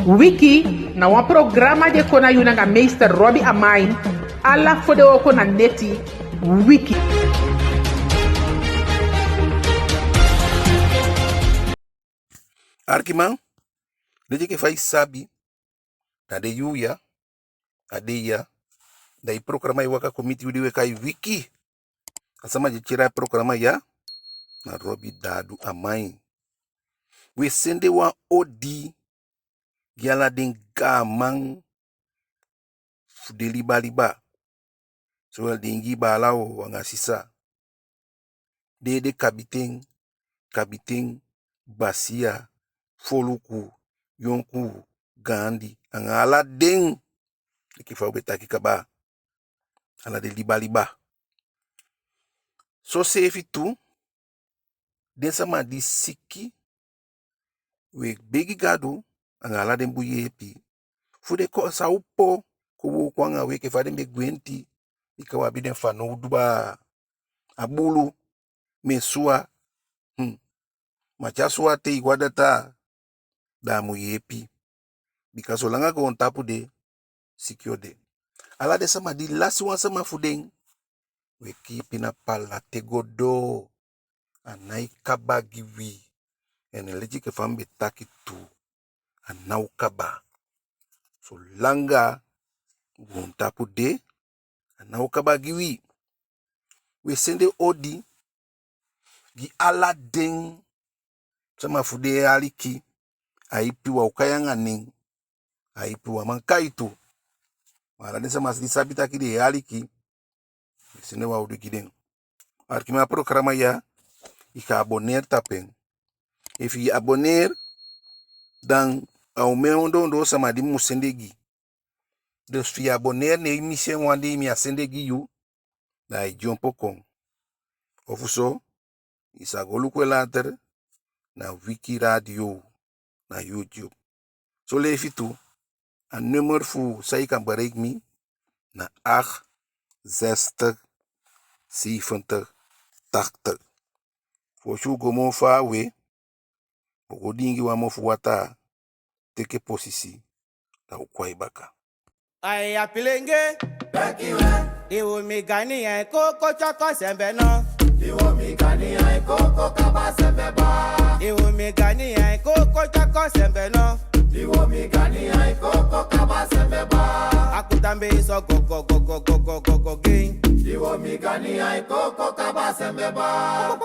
Wiki na wan programa de kona yuna nga meester Robbie Amain. Alla fode oko na neti Wiki. Arkiman, de que faz sabe, na de yuya, adeia, daí programa e waka committee de kai Wiki. Asama de tirar programa ya, na Robbie dado Amain. We sende wa odi, gyala den gamang, de liba. So dengi balao wanga sisa. De kabiteng, basia, foluku, yonku, gandi, anga ala deng. Kifa betaki kaba. Ala de liba. So sefi tu, den sama di siki, we begi gado, anga ala den buye epi. Fude ko sa upo, ko kwanga we ke fade me gwenti, ikawa biden fano uduba, abulu, mesua, machasua te iguadata, da mu yepi. Bikaso langa ko on tapu de, sikyo de. Ala de sama di lasi wan sama fudeng, we kipina pala tegodo, anai kabagiwi, ene leji ke fambe taki tu, anau kaba. So langa, on tapu de, anau kabagiwi. We sende odi, gi ala deng, sama fude aliki, aipi wa ukayanga ning, aipi wa mankaitu. Wala de sama di sabita ki de aliki, we sende wa udu gideng. Arkima programa ya, ika abonneer tapen. If je abonneer, dan au meondo sama di musendegi. Dus via abonneer ne emission wandi mi asendegi yu, da jompo kong. Ofuso, isa golukwe later, na Wiki Radio, na YouTube. So leef tu, een nummer voor zij kan bereiken me, na 8, 60, 70, 80. Voor jou gomo fa we, voor dingi wa mo fuwata, teke posisi, na ukwai baka. Aya pilenge, bekiwe, iwo mi gani ya koko choko sembe no. Iwo mi gani ya koko kaba sembe ba. Iwo mi gani ya koko choko sembe no. Iwo mi gani ya koko kaba sembe ba. Akutambe so go gain. Iwo mi gani ya koko kaba sembe ba.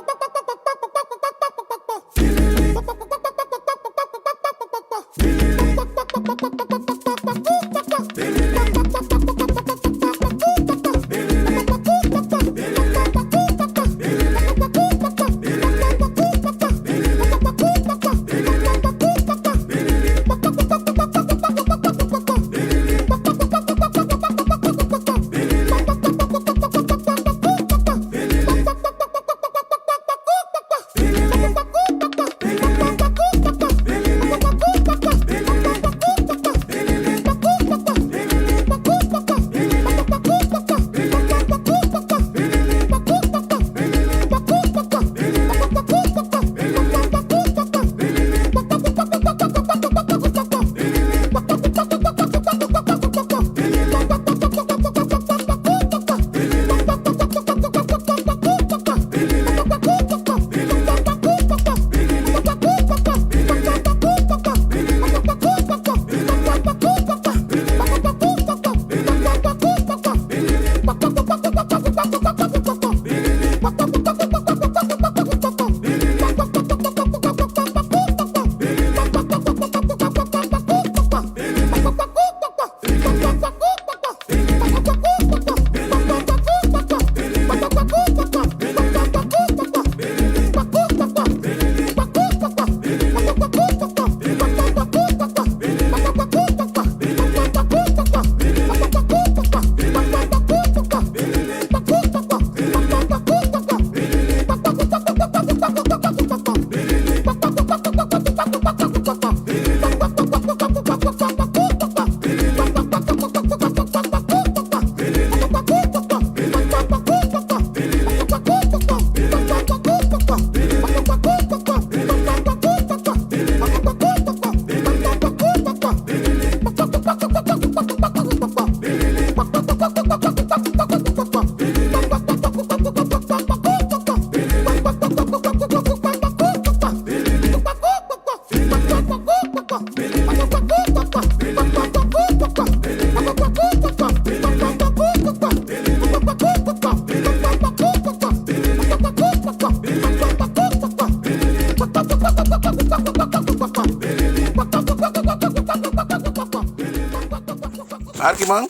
Arkiman,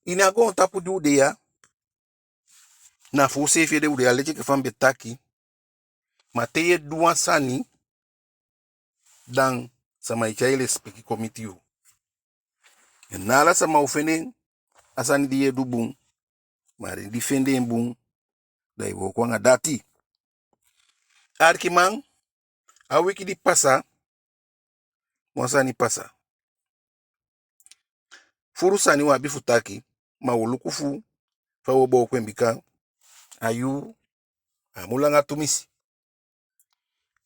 ina go tapu du de ya. Na fu sefi de ude aleje ke fan betaki. Mateye duan sani dan sama ichaile speki komitiu. En nala sama ufene asani diye du bung. Mari defende bung. Dai wo kwanga dati. Arkiman, a wiki di pasa. Mwansani pasa. Furu sani wa bifutaki. Ma wulukufu. Fa wobo kwembika. Ayu. Amulanga tumisi.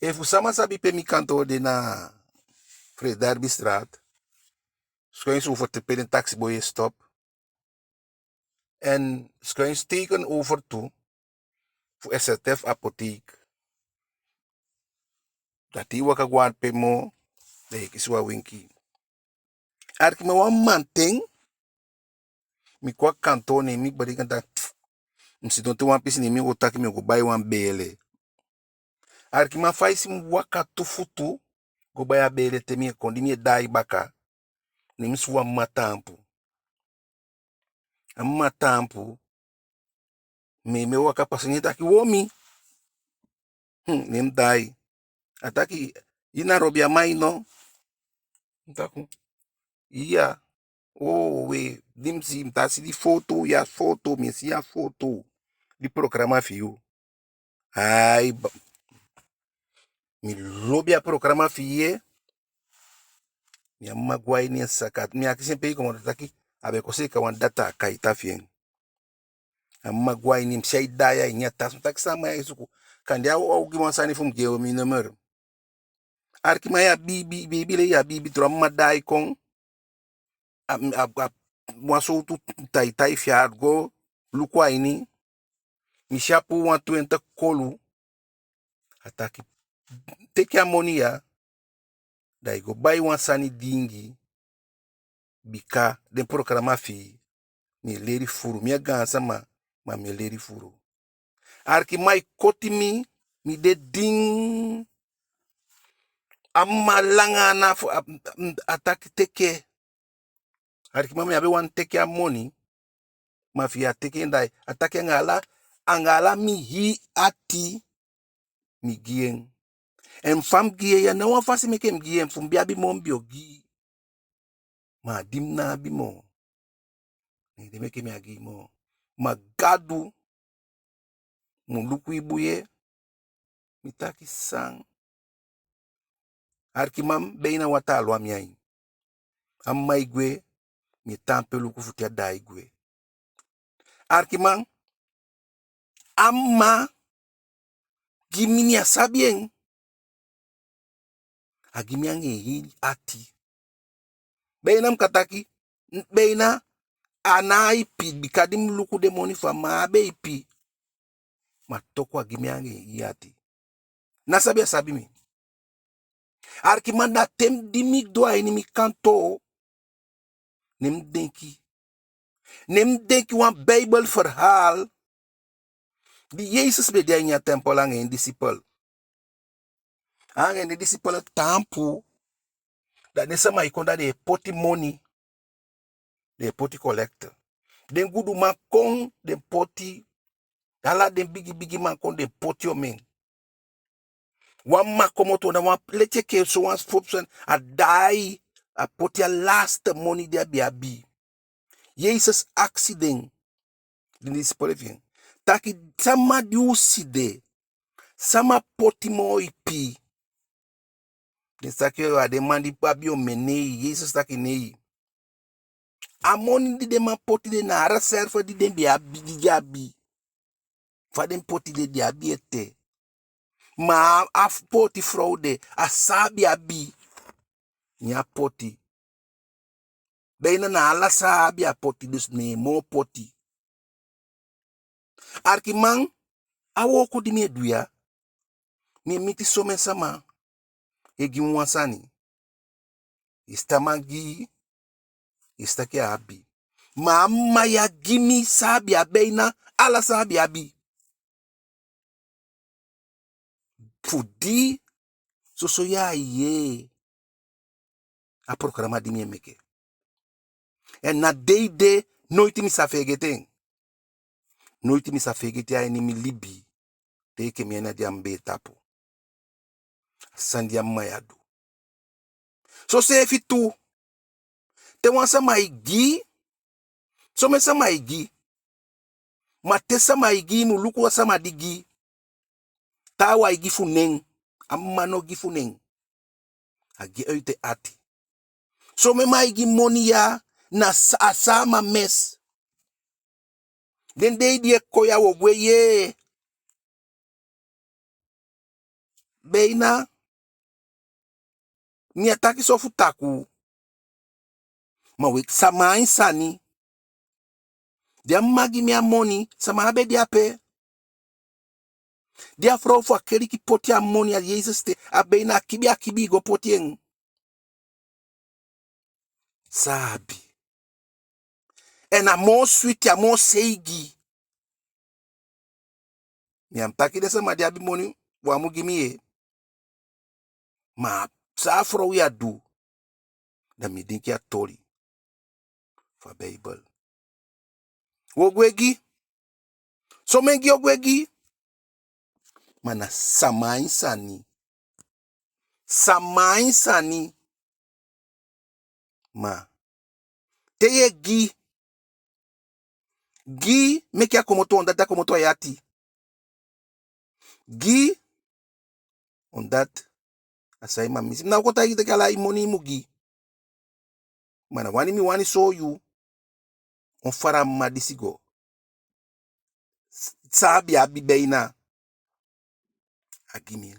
Efu sama sabi pe mi kanto de na Fred Darby Straat. Schuins over te peden taxiboy stop. En schuins teken over toe. Voor SZF apotheek. Dat die waka gwaan pe mo. De kiswa winki. Arki me wan manteng. Mi kwa kanto ne mi bari kanta. Msi donte wan pisi ne mi otaki mi go buy wan bele. Arki ma faisi waka tufutu. Go buy a bele te mi kondi mi dai baka. Ne mi suwa matampu. Matampu. Me waka pasenye taki womi. Nem dai. Ataki ina robi amai no. Taku. Iya. Oh we. Dimsi mtasi di foto. Ya foto. Mesi ya foto. Di programa fiyo. Ai. Mi robi a programa fiye. Mi amagwai ni sakat. Mi aki sempre como taki. Abe kose ka wan data kaita fiyen. Amagwai ni msai daya inyata. Taki sama ya isuku. Kandi au giwansani fum geo mi numero. Arkima ya bibi le ya bibi tro madai kon waso tu tai fiar go lukwa ini mi shapu wan tu enta kolu ataki take ya money ya dai go buy wan sani dingi bika den programa fi mi leri furu mi gansa ma mi leri furu Arkima koti mi de ding amma langa na ataki teke Arkima me abe wan teke ya money mafia teke ndai ataki angala mi hi ati mi gien en fam gie ya na wan fasi meke mi gien fum bia bi mombi ogi ma dimna bi mo ni de meke mi agi mo magadu muluku ibuye mitaki sang Arkimam beina wata lwa miai amma igwe mi tampe luku futia da igwe Arkimam amma gimini asabien agimiange hi ati beina mkataki beina anai pi bikadim luku de moni fa mabe ipi matoko agimiange hi ati nasabi asabi mi Arkimanda tem dimi doa ini mi kanto nem denki wan Bible verhaal die Jezus be dia nya tempel ang en disciple. Ang en disciple tampu dat nesa ma ikonda de poti money de poti collector. Den gudu ma kon de poti ala den bigi man kon de poti omen. Wan ma komoto na wan leche ke so wan fopsen a dai a poti a last money dia bi. Jezus accident den disciple vien. Taki sama diuside sama poti mo ipi den saki wa de mandi pabi o menei Jesus taki nei amoni di de ma poti de na reserve di den bi fa den poti de di ete ma af poti fraude asabi abi nya poti beina na ala sabi a poti dus ne mo poti Arkimang awoko di me duya mi miti somen sama egi mwansani istamagi istake abi ma ya gimi sabi abeina ala sabi abi fudi so ya ye a programa di me meke En na de nooit mi sa vergeten. Nooit mi sa vergeten ai ni mi libi. Teke mi ena diam be tapu. Sandiam mayadu. So se fitu. Te wan sa maigi. So me sa maigi. Ma te sa maigi mu luku sa madigi. Ta wa igi funeng. Amma no gi funeng. Agi uit ati. So me maigi monia na asama mes. Den de die koya wo gweye. Beina. Ni ataki so futaku. Ma wek sama insani. Dia magi mi amoni. Sama abe dia pe. Dia vrouw voor keri ki poti ammonia Jezus te abeina akibi go potien. Sabi. En amo sweet amo seigi. Mi am taki desa ma dia bi moni wa mu gimi e. Ma sa vrouw ya du. Da mi dinki ya tori. Fa Bible. Wogwegi. So mengi ogwegi. Mana samain sani. Samain sani. Ma. Teye gi. Gi mekia komoto ondata komoto ayati. Gi ondat asai ma misi. Na kota ite kala imoni mugi. Mana wani mi wani so you. On fara madisigo. Sabi abi beina. Agimi.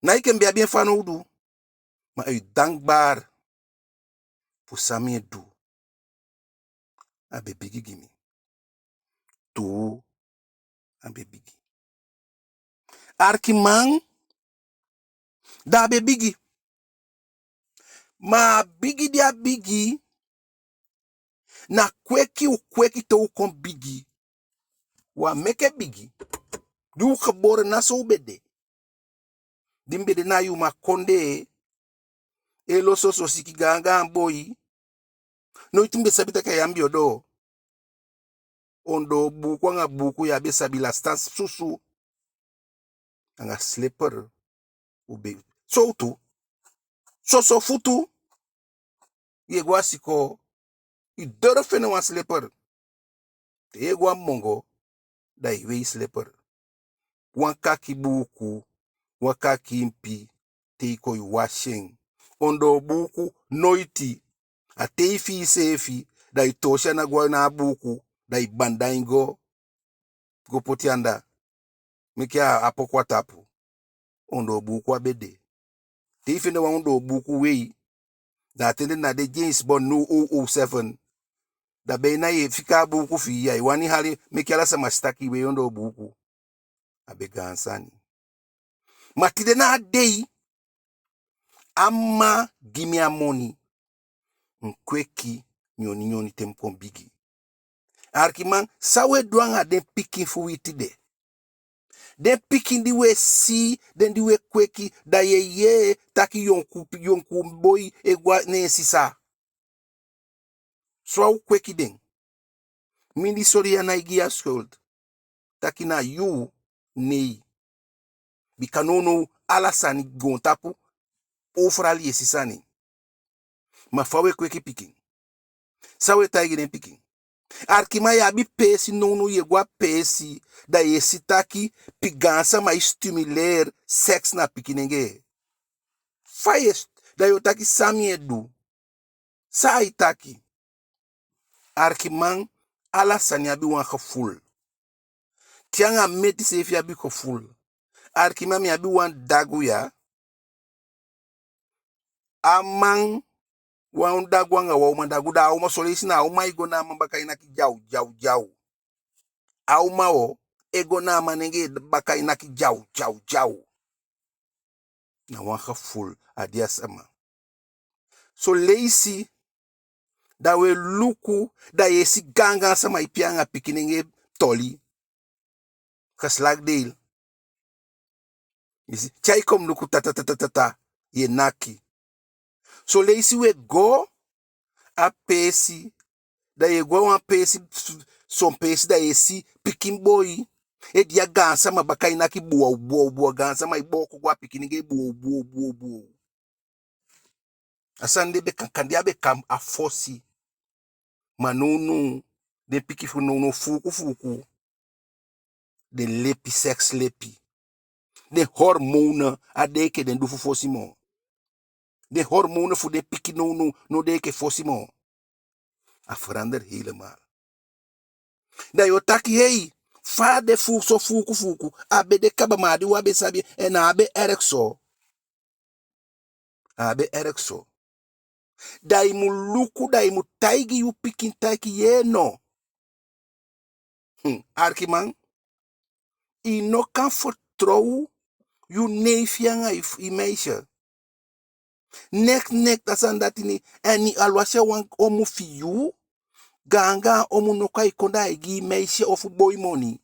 Na ikem bia bien fano udu. Ma u dankbaar. Pusami du. Abe bigi gimi. Tu. Abe bigi. Arkimang. Da abe bigi. Ma bigi dia bigi. Na kweki u kweki te u kon bigi. Wa meke bigi. Du geboren na so bede. Dimbede na yu ma konde. Elo so siki ganga boy. No itimbe sabita kayambi odo. Ondo buku nga buku ya be sabila stans susu. Nga slipper. Ube. So tu. So futu. Ye gwa siko. I durf na wan slipper. Te gwa mongo. Da iwe slipper. Wan kaki buku. Wan kaki impi. Te iko washing. Ondo buku noiti. A te ifi sefi. Da itosha na gwa na buku. Da ibanda ingo. Go potianda. Mikia apokwa tapu. Ondo buku abede. Te ifi na ondo buku wei. Da atende na de James Bond no 007. Da beina ye fika buku fi ya. Iwani hali mikia la sama staki wei ondo buku. Abega ansani. Matide na adei. Ama gimi amoni. Nkweki nyoni temkon bigi. Arkiman sawe duanga den pikin fu witide. Den pikin di we si, den di we kweki da ye taki yonku boy egwa ne sisa. So kweki den. Mindi sori ya na igia skuld. Taki na yu nei. Bikanono alasani gontapu ofrali esisani. Ma fawe kweki pikin. Sawe taigi den pikin. Arkima ya bi pesi nono ye gwa pesi da ye sitaki pigansa ma stimuler sex na pikinenge. Fayest da yo taki sami edu. Sa itaki. Arkimang ala sani abi wan gevoel. Tianga meti sefi abi gevoel. Arkima mi abi wan dagu ya. Amang wan dagu nga wa dagu da uma solisi na uma igo na mambaka inaki jau. Auma o ego na manenge baka inaki jau. Na wan gevoel adia sama. So leisi da we luku da yesi ganga sama ipianga pikinenge toli. Geslag deel. Isi chai kom luku ta ye naki. So leisi we go a pesi da ye gwa wan pesi son pesi da ye si pikin boy e dia gansa ma bakai na ki buo gansa ma ibo ko gwa pikin ge buo asande be kankandia be kam a fosi manunu de piki fu no fuku de lepi sex lepi de hormone adeke den du fu fosi mo de hormone fu de piki no deke fosi mo a verander helemaal da yo taki hey fa de fu so fuku abe de kabamadi wabe sabi en abe erekso dai mu luku dai mu taigi yu pikin taiki yeno arkiman i no kan vertrouwen yu neefjanga i meisje nek tasan datini en i alwashe wan omu fiyu ganga omu no kai konda igi meisje of boy money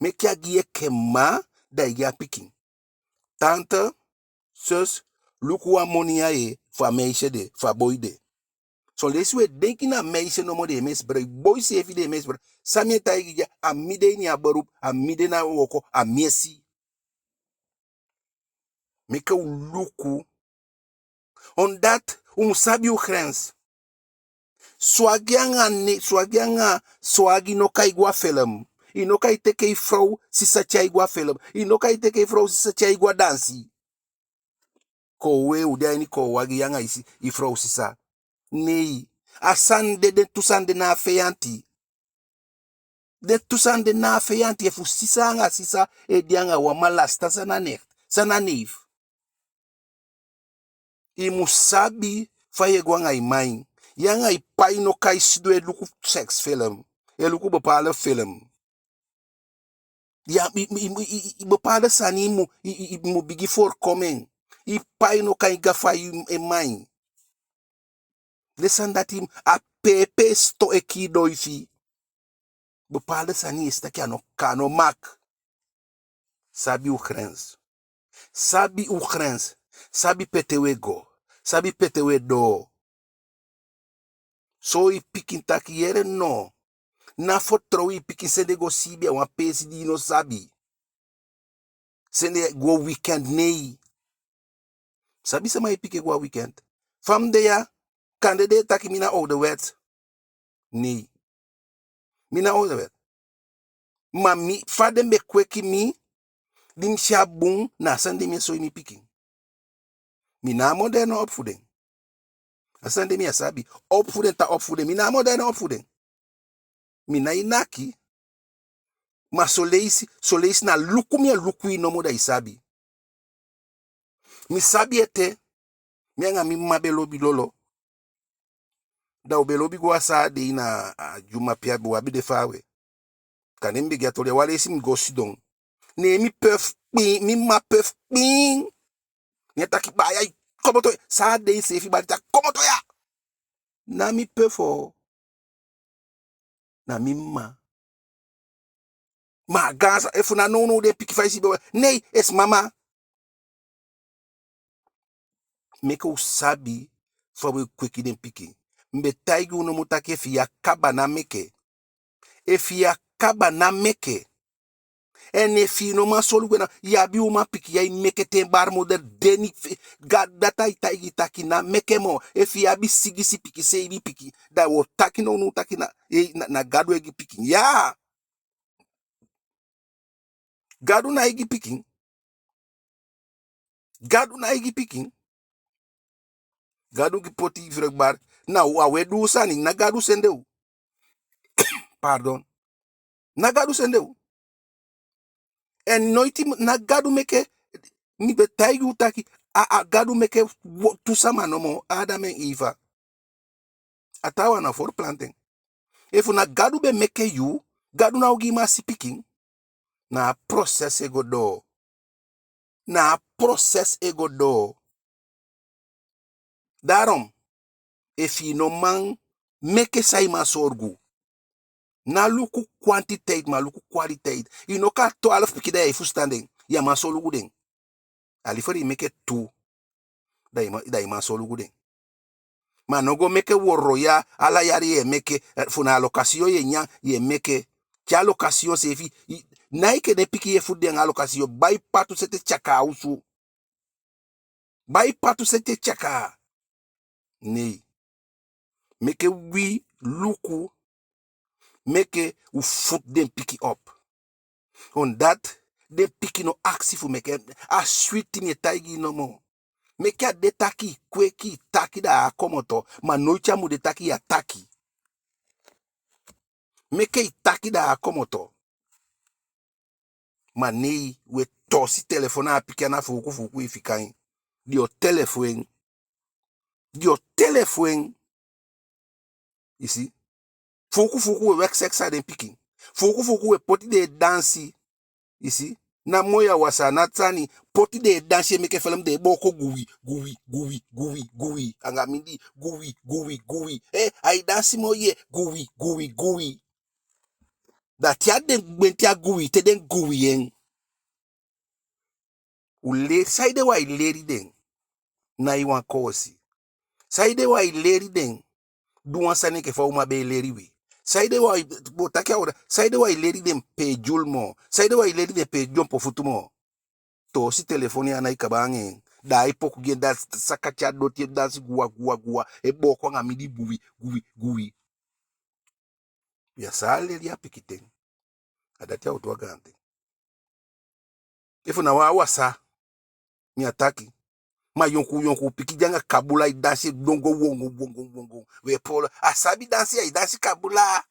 me kia gie kema da igi pikin tante zus luku wa money aye fa meisje de fa boy de so les we denki na meisje no mo de misbruik boy se fi de misbruik sami taigi ja amide ni abarup amide na woko amiesi meka luku omdat sabi u grens swagi no kai gua film ino kai teke vrouw sisa chai gua film ino kai teke vrouw sisa chai gua dansi ko we udia ni ko wagi yanga isi I vrouw sisa nei asande de tusande na feyanti e fu sisa nga sisa e dianga wa malasta sana neef I musabi faye gwanga imai yanga ipai no kai sido e luku sex film e luku bepaalde film ja bepaalde sani mu bigi voorkoming ipai no kai gafa e mai lesan dat a pepe sto e kido ifi bepaalde sani is dat kano mak sabi u grens sabi petewe go sabi petewe do so I pikin taki yere no na fotro I pikin sende go sibia wan pesi di no sabi sende go weekend nei sabi sama I pikin go weekend fam de ya kande de taki mina oude wet nee mina oude wet mami fade me kweki mi dim shabung na sende mi so mi pikin mina moderne opvoeding asande mi asabi opvoeding mina moderne opvoeding mina inaki ma soleisi na luku no moda isabi mi sabi ete mianga mi mabelobi lolo da obelobi gwa sa de ina juma pia bo de fawe kanembe gatole wale sim gosidon ne mi pef pin mi ma pef pin ne taki ba ya komoto sa de se fi ba ta komoto ya na mi pefo na mi ma gaza if na no de piki faisi be nee es mama meka usabi fawe kweki den piki mbe taigu no mutake fi kaba na meke en efi no ma solu gwena ya bi uma piki ya meke ten bar mo deni data itaigi taki na meke mo efi ya bi sigisi piki se ibi piki da wo taki no taki na gadu egi piki ya gadu na egi piki gadu ki poti vrugbar na we du sani na gadu sendeu pardon na gadu sendeu en noiti na gadu meke mi be taigu taki a gadu meke tu sama no mo Adam en Eva atawa na for planting if na gadu be meke you gadu na ugi ma si picking na process ego do daarom if you no man meke sai ma sorgu na luku kwantiteit ma luku kwaliteit you no ka 12 piki da ifu standing ya ma solugu den alifari meke 2 da ima solugu den Ma no go meke worro ya ala yari ye meke funa allocation ye nya ye meke ki allocation se fi naike ne piki ye fudde allocation bay patu sete chaka usu bay patu sete chaka nee meke wi luku meke u foot den piki up on dat de piki no aksi fu meke a sweet ni taigi no mo meke a de taki kweki taki da akomoto ma noicha mu de taki ya taki meke i taki da akomoto ma nee we tosi telefona a piki na fuku ifikai dio telefoon you see fuku we work sexa den piki fuku we poti de dansi you see na moya wasa na tani poti de dansi meke film de boko gui anga mindi gui ai dansi moye gui da tia den gbentia gui te den gui yen ule saide wa ileri den na iwan kosi saide wa ileri den duwan sani ke fa uma be ileri we saide wa botaki ora saide wa ileri den pe julmo saide wa ileri den pe jompo futumo to si telefoni ana ikabange da ipoku gen da sakacha doti da si gua e boko nga midi gui ya sale ya pikiten adatia utwa gante ifu na wa wasa ni ataki ma yonku piki janga kabula idansi dongo wongo we polo asabi dansi ya idansi kabula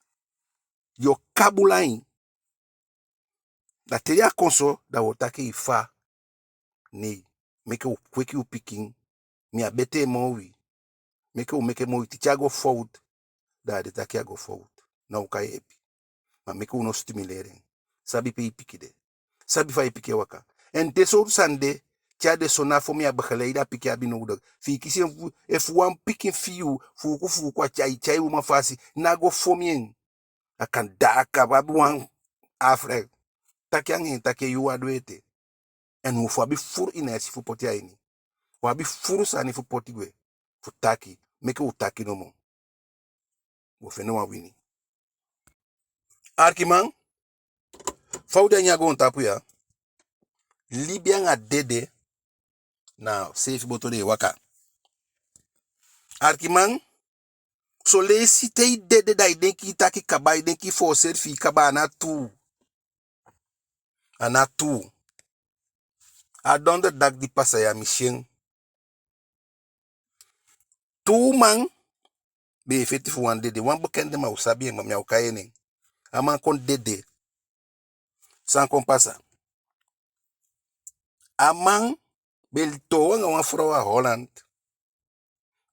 yo kabula in da teria konso da wotake ifa ni meke u kweki u piking mi abete mowi meke mowi tichago forward da de take go forward na ukai epi ma meke uno stimulering sabi pe ipikide sabi fa ipike waka en teso sande tia de sona fo mi abkhaleida piki abino udag fi kisi if one picking few fuku kwa chai uma fasi na go fomien akan daka babuan afre takiangi take yu adwete en mu fo abi fur inesi fu poti aini wa abi furu sani fu poti gwe fu taki meke utaki no mo wo feno wa wini arkiman fawda nyago on tapu ya libyan a dede na safe boto de waka arkiman so le site dede da idenki taki kaba idenki for selfie kaba anatu adonde dak di pasa ya mission tu man be effective one dede wan bekende ma usabi ma mya ukayene aman kon dede san kon pasa aman bel to nga wan frowa Holland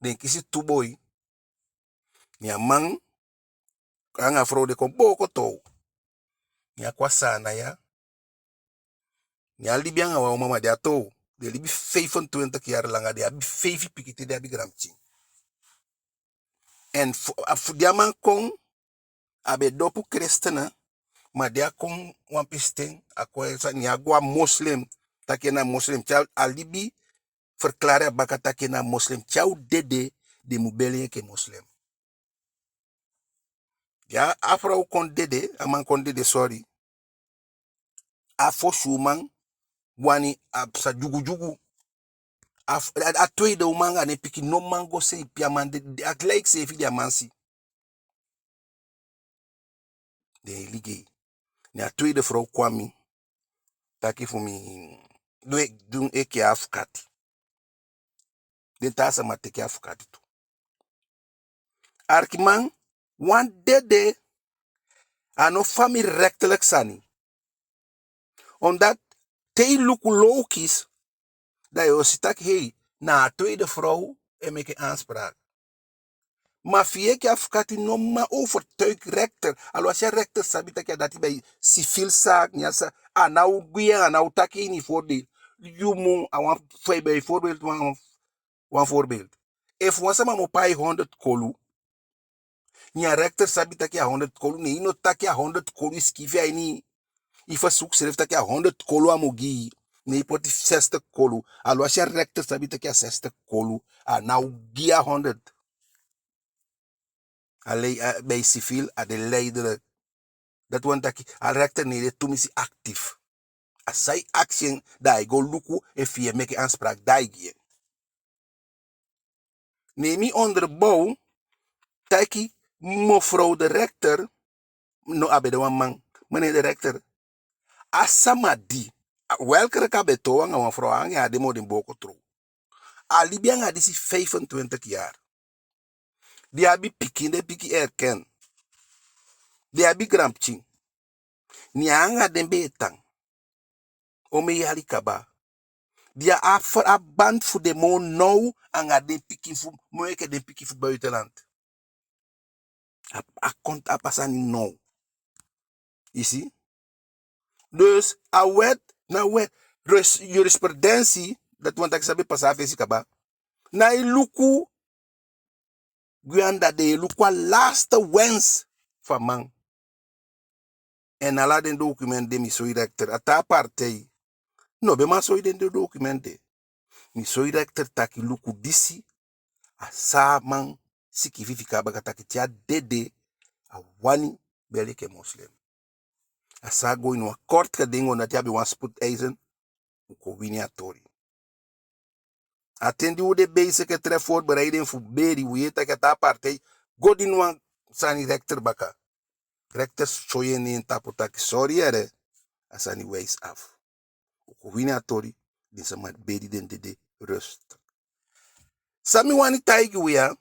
den kisi tuboy ni aman anga fro de kon boko to ni akwa sana ya ni alibi anga wa mama de ato de libi 25 jaar langa de abi 5 pikiti de abi gramchi en fu diaman kon abe dopu kristena ma de akon wan pisten akwa sa ni agwa muslim takena muslim cha alibi verklare baka takena muslim cha dede de mubele ke muslim ya afro kon dede aman kon dede sorry afo shuman wani apsa jugu atoy de umanga ne piki no mango se piamande at like se fi diamansi de lige ne atoy de fro kwami taki fu mi dun eke afkati den tasa mateke afkati tu arkiman wan dede ano fami rechtelijk sani omdat te luku lokis da yo sitak hey na tweede vrouw en meke aanspraak. Maar fieke afkati no ma overtuig rechter. Alo as je rechter sabi tak ya dati bij civil zaak nyasa anau guya anau taki ni voordeel. Jumu awan foi bij voorbeeld wan voorbeeld. If wasama mo pai 100 kolu. Nya rechter sabi tak ya 100 kolu ne ino tak ya 100 kolu skivi ai ni. Ifa suk seref tak ya 100 kolu amogi. Ne poti 60 kolu. Alo as je rechter sabi tak ya 60 kolu anau gia 100. bij civil a de leider. Dat want dat al rechter nee de tumisi actief. Als zij action dat go luku en via make aanspraak daigi. Neem je onderbouw, taki mevrouw de rechter, no abede wan man, meneer de rechter, asamadi, welke kabeto anga wan vrouw anga ya demo den boko tro. Alibi anga disi 25 jaar. Die abi piki de piki erken. Die abi grampching. Ni anga den betang. Ome yali kaba. Dia a band voor de mo nou anga den piki fu moeke den piki fu buitenland. A kont a pasani nou. You see? Dus a wet na wet jurisprudentie dat want ik sabi pasafe si kaba. Na iluku guanda de luku laatste wens van man. En ala den document de mi so director ata partij. No be ma so den document de. Mi so director taki luku disi a sa man siki vivi kaba kataki tia dede a wani beleke muslim. A sa go in een kort geding omdat je wan spoedeisen uko wini atori. Atendi hoe de basic tref voorbereiding voor beri hoe je tak ta partij god in wan sani rector baka. Rector soye ni tapotaki sorry ere asani wees af. Uko wini atori din sama beri den de rust. Sami wani taigi wea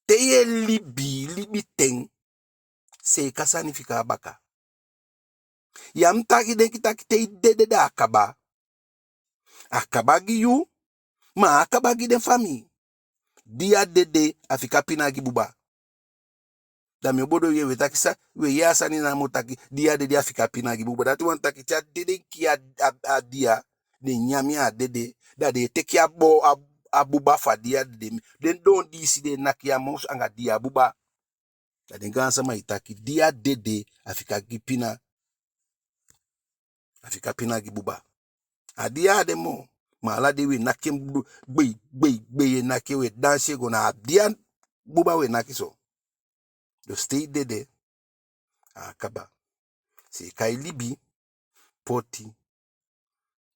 teye libi ten se kasani fika baka. Yam taki den kitaki te dede da akaba. Akaba gi you, ma akaba gi den fami. Dia dede afika pina gi buba. Da mi obodo ye wetaki sa, we ya sani na motaki, dia dede afika pina gi buba. Dati wan taki tia dede ki a dia, de nyami a dede, da de teki a bo a buba fa dia dede. Den don di si de naki a mous anga dia buba. Da den gansa ma itaki, dia dede afika gi pina. Afika pina gi buba. Adia de mo. Ma ala de we naki gbe naki we danse go na adia buba we naki so. Do stay dede. Akaba. Se kai libi. Poti.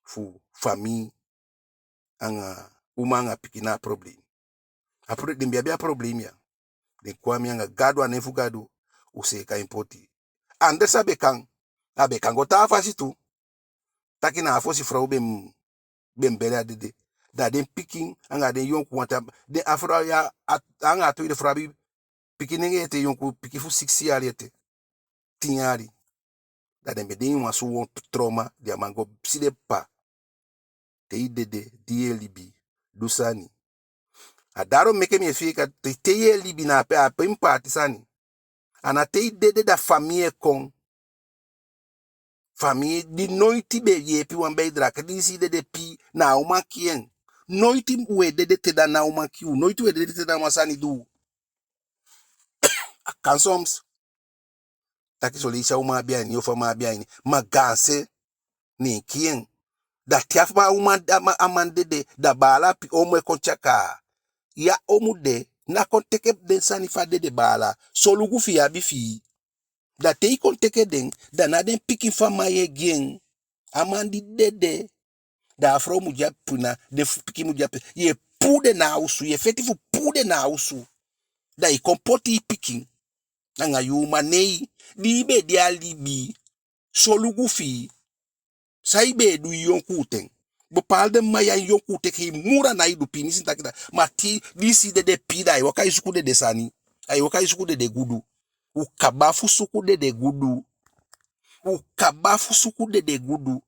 Fu fami. Anga umanga pikina problem. Apre den bia problem ya. Den kwami anga gado anefu gado. Use kai poti. Andesa bekang. Abekang go ta afasi tu. Taki na afosi frau bem bele adede. Da den picking anga den yonku wanta de afra ya anga to de frabi picking ete yonku piki fu 6 years ete 10 years. Da den be den wasu won trauma de amango side pa. Te idede die libi dusani. Adaro meke mi fika te libi na pe impa tisani. Ana te idede da famille kon. Famille di noiti be ye pi wan be draka di si de pi na uma kien. Noiti we de te da na uma kiu. Noiti we de te da masani du. Kansoms. Taki so lisha uma biani, yo fa ma biani. Ma ganse ni kien. Da tiaf ba uma amande de da bala pi omwe konchaka. Ya omude na konteke den sani fa de bala. So lugu fi abi fi. Da te kon teke den, da na den piki fama ye gen, amandi dede, da afro muja puna, de piki muja puna, ye pude na usu, ye fetifu pude na usu, da i kompoti piki, nga yu manei, libe dia libi, solugu fi, saibe du yonku ten, bepaalde maya yonku teke mura na idu pini sintakita, mati disi de pida, waka isuku de desani, ay waka isuku de gudu. Ukabafu suku de gudu. Ukabafu suku de gudu.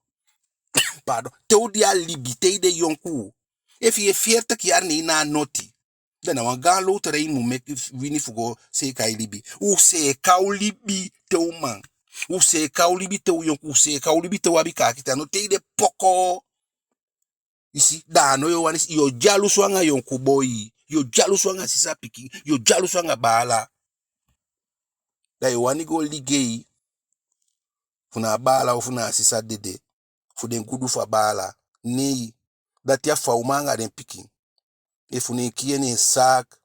Pardon. Teudia libi te de yonku. If ye fierte ki arni na noti. Dan wan ga lotere mu make wini fugo se kai libi. U se kau libi te man. U se kau libi te yonku. U se kau libi te wabi kakita. No te de poko. Isi da no yo wanis yo jalu swanga yonku boy. Yo jalu swanga sisa piki. Yo jalu swanga bala. Da yo wani go ligei funa bala o funa asisa dede fu den gudu fa bala ni dat ya fa umanga den picking e funa kiene sak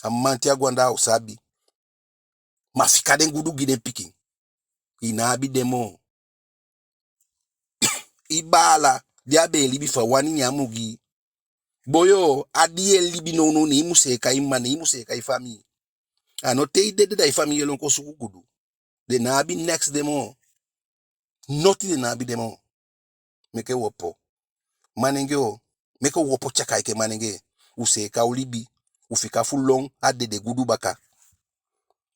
amanti agwanda usabi Mafika den gudu giden piki. Inabi demo. Ibala. Diabe libi fa wani nyamugi. Boyo, adie libi no ni museka imane museka ifami. Anote de da ifami yelon ko suku gudu. De nabi next demo. Noti de nabi demo. Meke wopo. Manengeo. Meke wopo chaka ike manenge. Useka ulibi. Ufika fulong ade de gudu baka.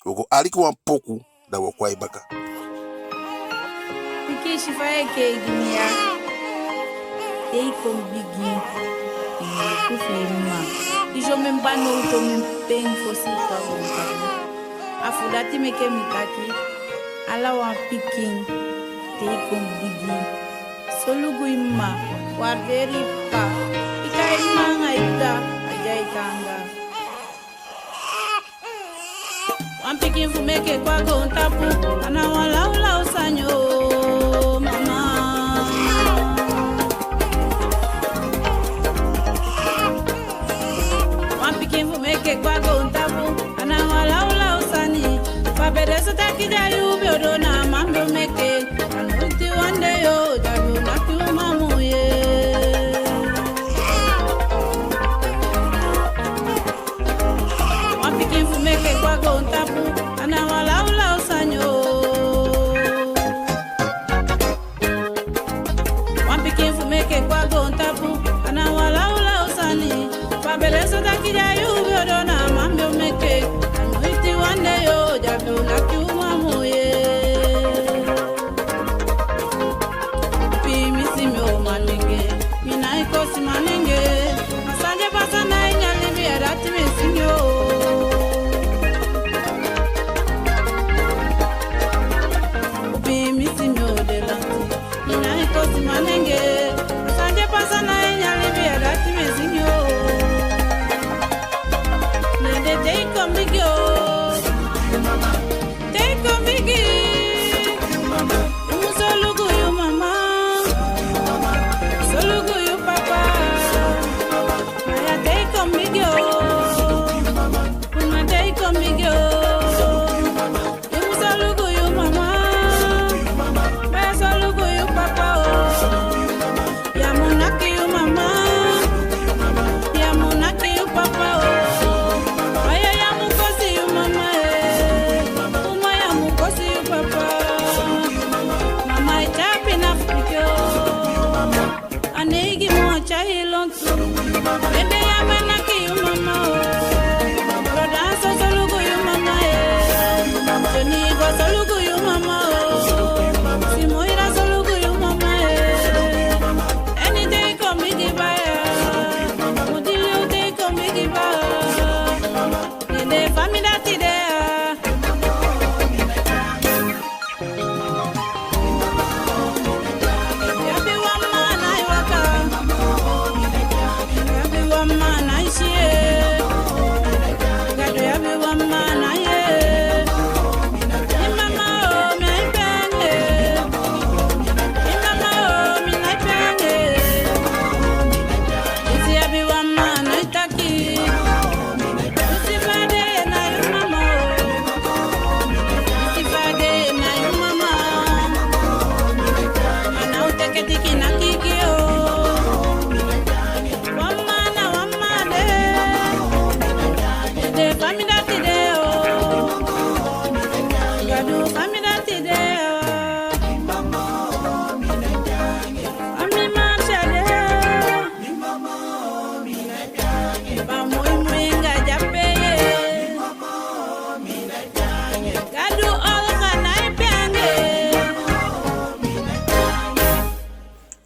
Ogo aliku wampoku da wakwai baka. Porque shifaye ke ignia. Ei com bigi. Ku firma. Ijo membano to mempeng fosi kwa wonka. Afudati meke mikaki. Ala wa piking. Ei com bigi. Solugu imma. Warderi pa. Ika imma ngaita. Ajai kanga. I'm picking for make it kwa go tapu. And I want la usanyo, mama. I'm picking for make it kwa go tapu. And I want la usani. Fabede so taki da you build na mambo make it. And uti one day yo, jabu na tu mamu ye. I'm picking for make it kwa go tapu. And I want la usanyo. I'm picking for make it kwa go tapu. And I want la usani. Fabede so taki da you build na mambo make it. And uti one day yo, jabu na tu mamu ye. Kosi manenge, masanje pasana inyali biarati mesinyo. Ubi misinyo delanti, inai kosi manenge, masanje pasana inyali biarati mesinyo. Nede take on big yo, take on big yo. Solugu you mama, solugu you papa. Maya take on big yo, una take on big yo. You solugu you mama, maya solugu you papa. Ya munaki you mama, ya munaki you papa. Maya ya mukosi you mama, uma ya mukosi you papa. Mama itapi na fikyo, anegi mo chahilon tu. Bebe ya menaki you mama, broda so solugu you mama, Johnny go solugu you mama, Simoira solugu you mama. Any day come me give Mudili you day come me give Nede family that ide.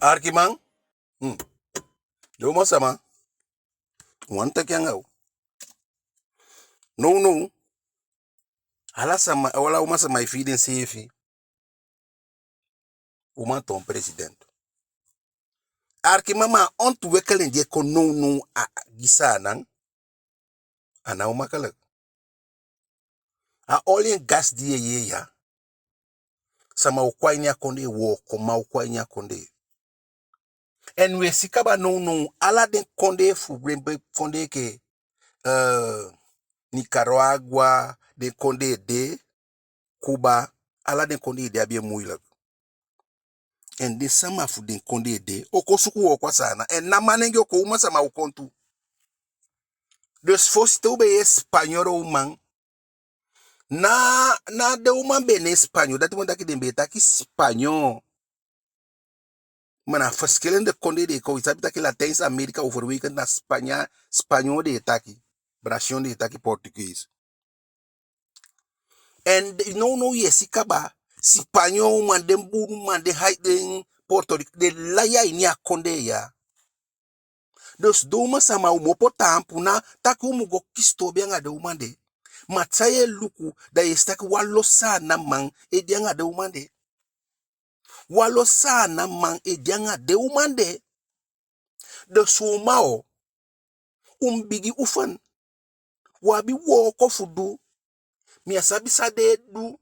Arkimang? Yo mo sama. Wanta kyangau. No. Ala sama wala uma sama feeding safe. Uma ton president. Arkimama on to wekelen je ko no a gisanan. Ana uma kala. A oil and gas die ye ya. Sama ukwainya konde wo koma ukwainya konde. En we sikaba no ala den konde fu rembe konde ke Nicaragua de konde de Kuba ala den konde ede abie moeilijk. En de sama fu den konde ede oko suku okwa sana. En na manenge oko uma sama ukontu. Dus foste ube Espanol man. Na de uma bene Espanol. Dat mo daki den beta ki Espanol. Maar verschillende konde de ko isabi taki Latijns-Amerika overweken na Spanja, Spanjol de taki, Brazil de taki Portugees. En no yesikaba, Spanjol man den buru man de haiden Puerto Rico de laya inia konde ya. Dus doma sama umopo tampu na taki umugo kisto bianga de umande. Matsaye luku da yestaki walo sana man e dianga de umande. Walo sana man e dianga de umande. De sumao bigi ufan wabi woko fudu miasabi sade du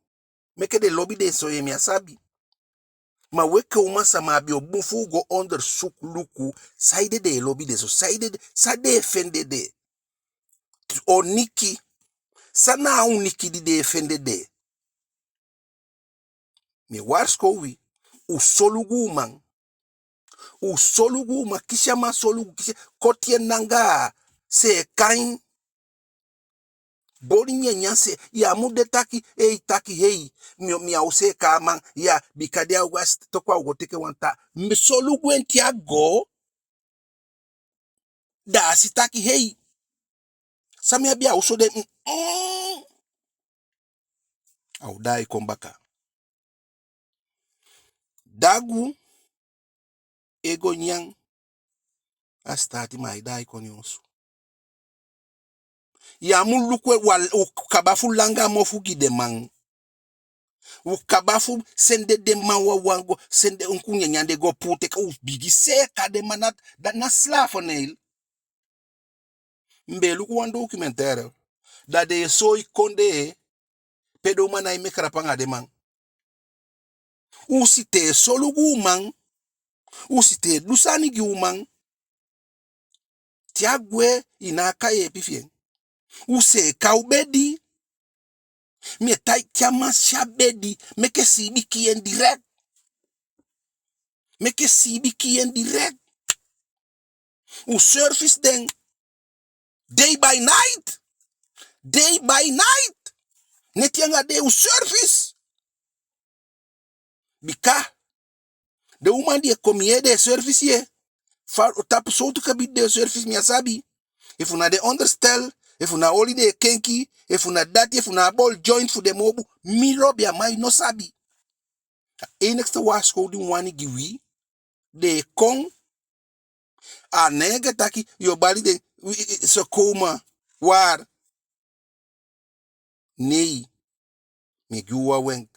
meke de lobby de soye miasabi ma weke uma sama bi obufu go onder suk luku saide de lobby de so sade fende de oniki sana uniki di de fende de mi warsko wi usolugu man kisha ma solugu kisha kotien nanga se kain bori nyanse ya mude taki hey mi ause kama ya bikadia west tokwa ugoteke wanta msolugu entiago da sitaki hey samia bia usode au dai kombaka dagu ego nyang astati mai dai konyosu ya mulukwe wal ukabafu langa mofu gidemang ukabafu sende de mawa wango sende unkunya nyande go pute ka bigi seka de manat da na slafonel mbelu ku wan documentaire da de soy konde pedo mana ime krapanga de man usite solugu man usite lusani gi man tiagwe inaka epifien use kaubedi mi tai chama shabedi meke sibi kien direct u service den day by night netianga de u service bika de woman die komie de service ye far tap so to kabit de service mi asabi if una de understel if una only de kenki if una dat if una ball joint for de mobu mi robia mai no sabi enigste waarschuwing die wani giwi de kon a nege taki yo bali de se koma waar nee me giwa wenk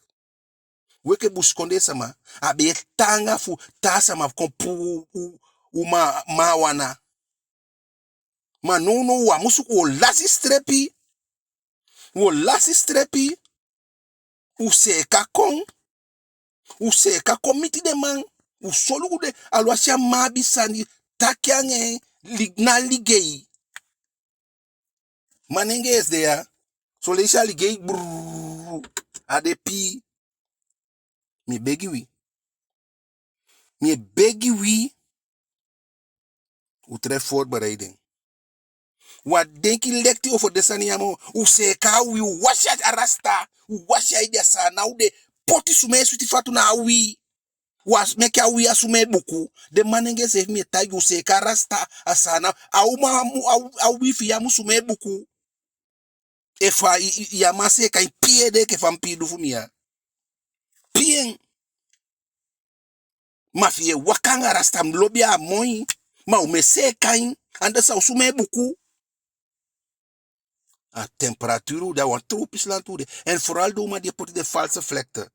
weke buskonde sama abe tanga fu ta sama kompu uma mawana ma no wa musu o lasi strepi useka komiti de man usolugu de alwasia mabi sani takiange ligna ligei manenge is there so leisha ligei adepi mi begi wi utre voorbereiding wat denki lekti over de saniamo useka wi washa arasta washa ide sana ude poti sume suti fatu na wi was make a wi asume buku de manenge se mi tagi useka rasta asana au wi fi yamu sume buku efa yamase kai pie de ke fampidu fumia pien mafie wakanga rasta mlobia moi ma umese kain anda sa usume buku a temperatuur dat wat tropisch land toe en vooral door maar die pot de valse vlekte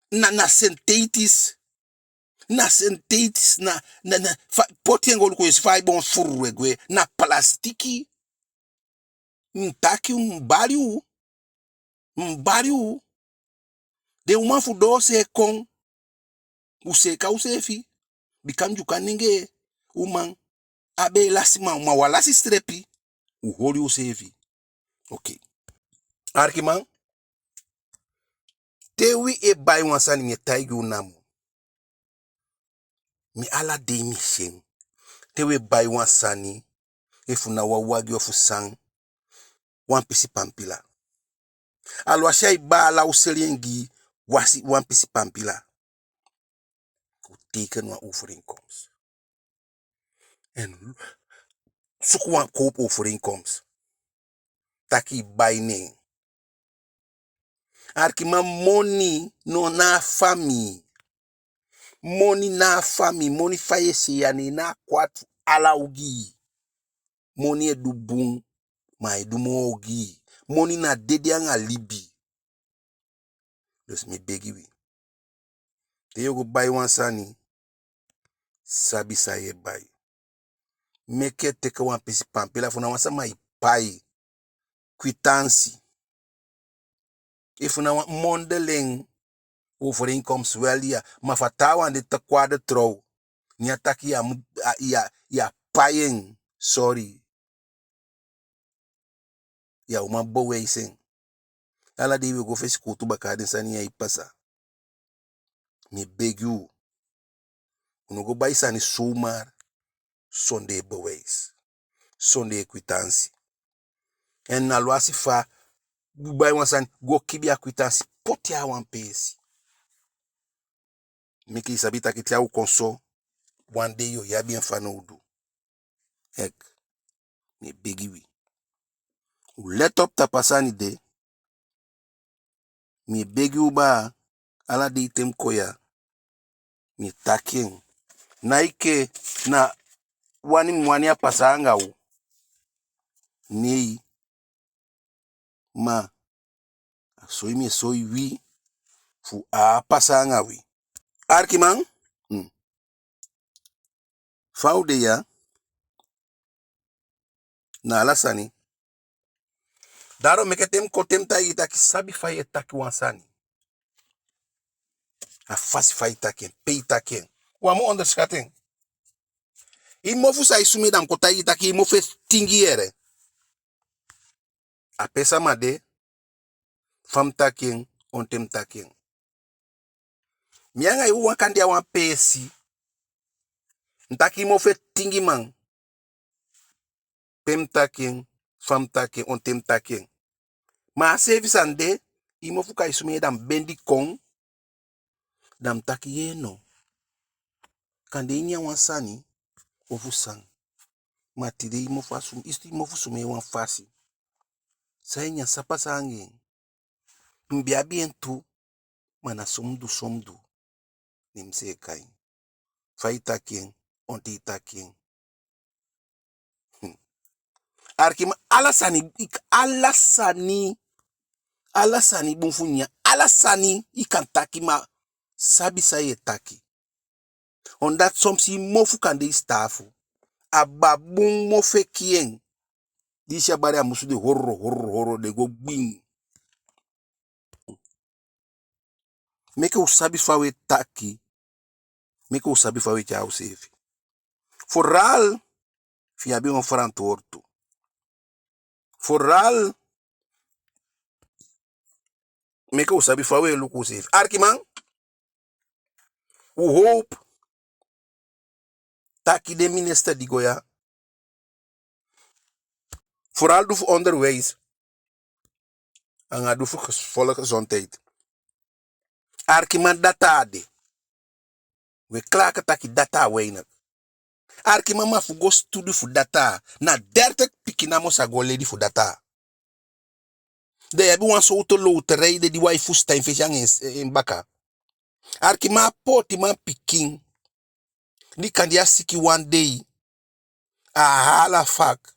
na synthetisch na potien gol ko is fai bon furwe na plastiki ntaki mbariu de uma fu do se kon useka usefi bikanju kaninge uman abe lasima ma walasi strepi uholi usefi okay arkiman Tewi e bai wansani mi taigu namu. Mi ala de mi shen. Tewi bai wansani e funa wawagi ofu sang wan pisi pampila. Alwasha iba ala useliengi wasi wan pisi pampila. Ku teken wan overeenkomst. En suku wan koop overeenkomst. Taki bai ne. Arkima money no na fami. Money na fami. Money faye siyani na kwat ala ugi. Money edu bung. Ma edu mo ugi. Money na dedi ang alibi. Dus mi begi wi. Te yogo bai wansani. Sabi sa ye bai. Meke teke wan pisi pampila funa wansa ma ipai. Kwitansi. Ifuna wan mondeling overeenkomst wel ya. Ma fatawa de te kwade trouw. Nyataki ya paying. Sorry. Ya uma boweising. Ala di we go fesi kutu bakadin sani ya ipasa. Mi beg you. Uno go bai sani sumar. Sonde boweis. Sonde kwitansi. En nalwasi fa. Bai wansan go kibi a kwitansi. Poti a wan pesi. Miki isabita kitia u konso. One day yo yabi enfano udu. Ek. Mi begi wi. U let up tapasani de. Mi begi u ba. Ala de item koya. Mi taking. Na ike na wani mwani ya pasanga u. Nei. Ma. Soi mi soi wi. Fu a pasanga wi. Arkimang. Faude ya. Na alasani. Daro meketem kotem ta itaki sabi faye taki wansani. A fasi faye taken. Pay taken. Wamu onderschatting. Imofu sa isume dam kota itaki imofu tingi ere. A pesa made. Fam taken. Ontem taken. Mianga yu wakandi ya wan pesi. Ntaki imofu tingi man. Pem taken. Fam taken. Ontem taken. Ma service ande. Imofu ka isume dam bendi kong. Dam taki ye no. Kande inya wansani. Ofu sang. Matide imofu asum. Istu imofu sume wan fasi. Sa inya sapa sange. Mbiabi entu. Mana somdu. Nimse kai. Faita king. Onti taking. Arkima alasani bunfunya. Alasani ikantaki ma. Sabi sa ye taki. On that somsi mofu kande stafu. Ababung mofe kien. Disha bari amusu de horror de go bing. Meke usabi fawe taki. Meke usabi fawe cha usefi. Foral. Fiabi on franto orto. Foral. Meke usabi fawe luku usefi. Arkimang. U hope. Taki de minister di goya. Vooral doe onderwijs. En ga doe volksgezondheid. Arkima data de. We klaken taki data weinig. Arkima ma fugo studie voor data. Na 30 pikinamo sa go lady voor data. De hebben wan so to loterij de die wai fusta in baka. Arkima poti man pikin. Ni kan dia siki one day. A hala vak.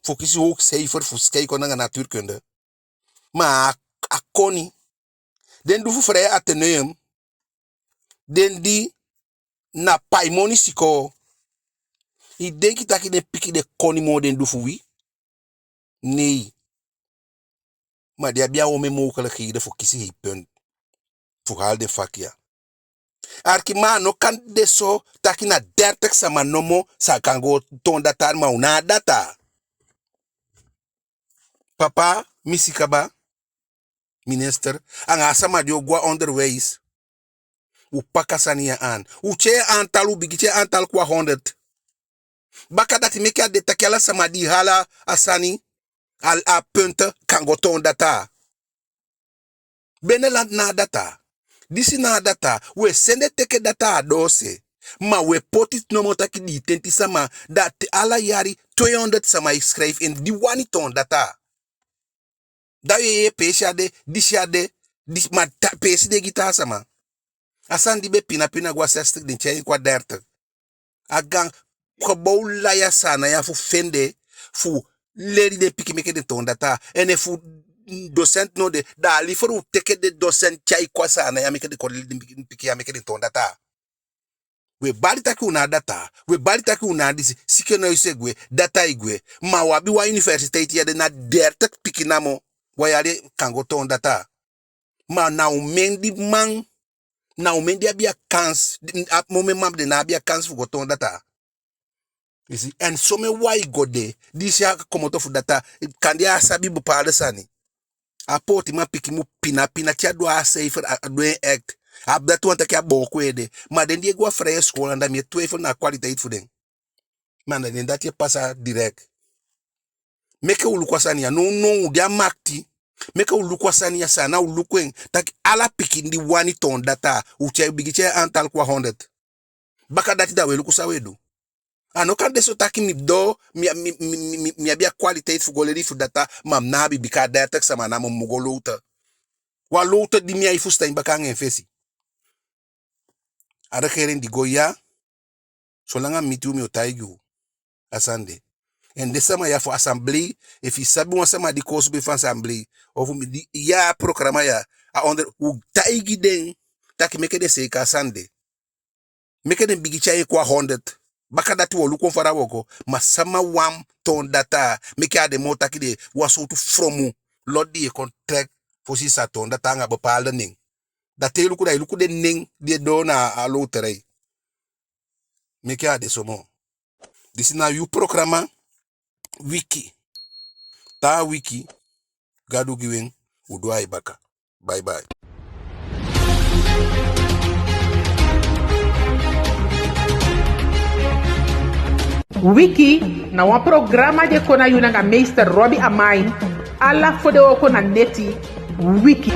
Fokisi ook cijfer voor skijken naar natuurkunde. Maar akoni. Den doe vrij ateneum. Den die na paimoni siko. I denk dat je de piki de koni mo den doe voor wie? Nee. Maar die hebben jou mogelijkheden voor kiezen hij punt. Voor haal de vakia. Arkima no kan de so taki na 30 sama nomo sa kan go ton data ma una data. Papa misikaba. minister. Anga sama dio gwa onderwijs. U paka sania aan. U che aantal, u bigiche aantal kwa 100. Baka dati meke de takela sama di hala asani. Al a punten kan goton data. Beneland na data. Disi na data. We sende teke data dose. Ma we potit no motaki di tenti sama. Dat ala yari 200 sama ik schrijf in di wani ton data. Da ye pesiade, disiade, ma pesi de gita sama. Asan di be pina gwa 60 din chen kwa 30. Agang kwabou la ya sana ya fu fende fu leri de piki meke de ton data. Ene fu docent no de da li for teke de docent chai kwa sana ya meke de kolli de piki ya meke de ton data. We bali taki una data, we bali taki una disi sike no isegwe data igwe ma wabi wa university ya de na 30 piki namo wayale kango ton data. Ma na umendi man na umendi abia kans moment map de na abia kans fu goton data. You see, and so me why go there this ya komoto fu data kandi asabi bu pale sani. Apoti ma piki mu pina tia do safer do act. Abdat wanta kia bokwede. Ma den die gwa vrije school en dan je twijfel naar kwaliteit voeding. Man dan dat je passa direct. Meke ulukwasania no dia makti. Meke ulukwasania sana ulukwen tak ala pikin di wani ton data uche bigiche antal kwa 100. Baka dati da welu kusawedu. Ano kan deso taki mi do mi abia kwaliteit fu goleri fu data mam nabi bika datak sama na mo mugoluta. Wa luta di mi ai fu stain baka ngen fesi. Ada keren di goya solanga mitu mi otaigu asande en de sama ya fo assembly if i sabi wan sama di kosu be fan assembly of mi ya programa ya a onder u taigi den taki meke de se ka sande meke de bigi chai kwa 100 baka dati wo lukon fara woko masama wam ton data meke ade mo taki de waso tu fromu lodi e contract fo si sa ton data nga bepaalde ning. Dat te luku de ning die do na a loterij. Meke a de somo. Disi na yu programa wiki. Ta wiki gadu giwen udwa ibaka. Bye bye. Wiki na wa programa de kona yunanga meester Robbie Amine. Alla fode oko na neti. Wiki.